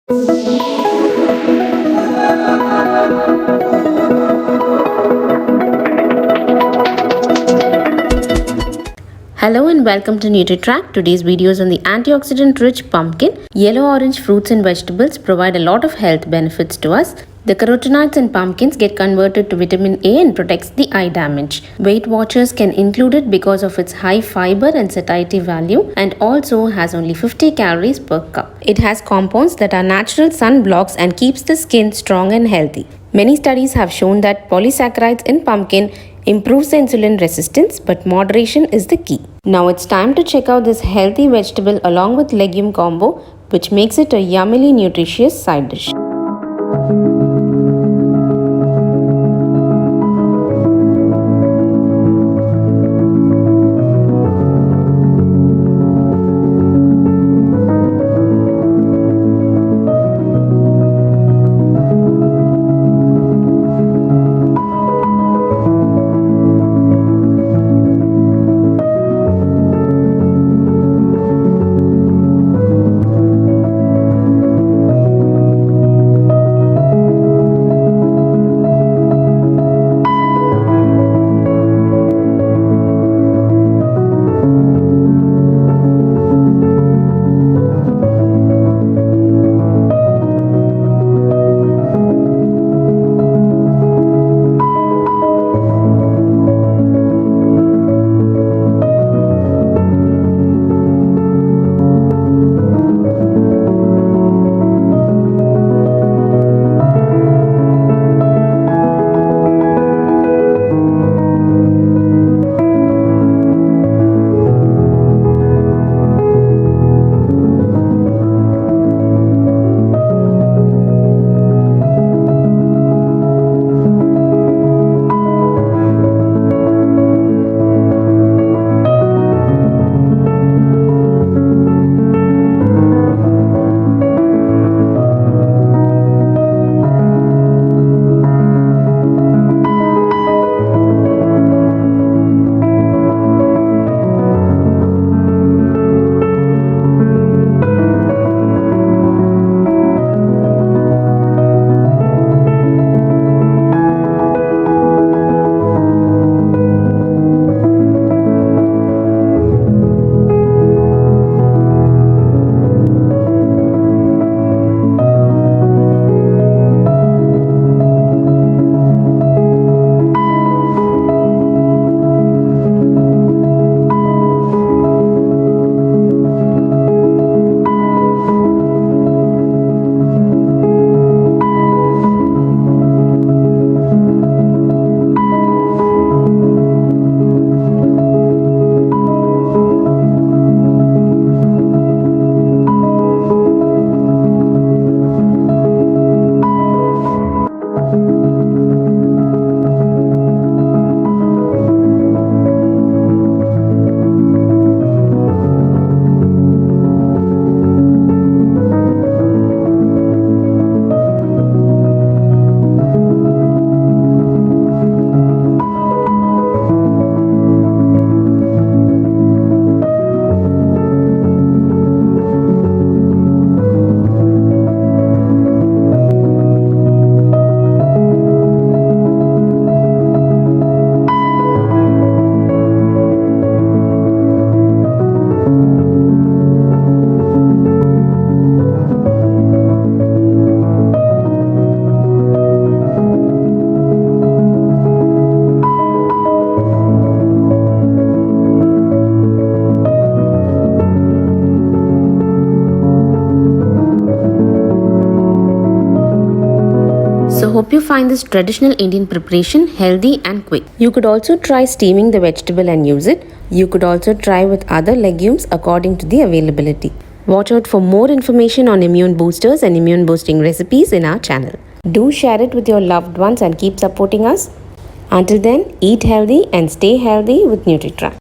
Hello and welcome to nutritive. Today's video is on the antioxidant-rich pumpkin. Yellow-orange fruits and vegetables provide a lot of health benefits to us. The carotenoids in pumpkins get converted to vitamin A and protects the eye damage. Weight Watchers can include it because of its high fiber and satiety value and also has only 50 calories per cup. It has compounds that are natural sunblocks and keeps the skin strong and healthy. Many studies have shown that polysaccharides in pumpkin improves the insulin resistance, but moderation is the key. Now it's time to check out this healthy vegetable along with legume combo, which makes it a yummily nutritious side dish. So hope you find this traditional Indian preparation healthy and quick. You could also try steaming the vegetable and use it. You could also try with other legumes according to the availability. Watch out for more information on immune boosters and immune boosting recipes in our channel. Do share it with your loved ones and keep supporting us. Until then, eat healthy and stay healthy with nutritive.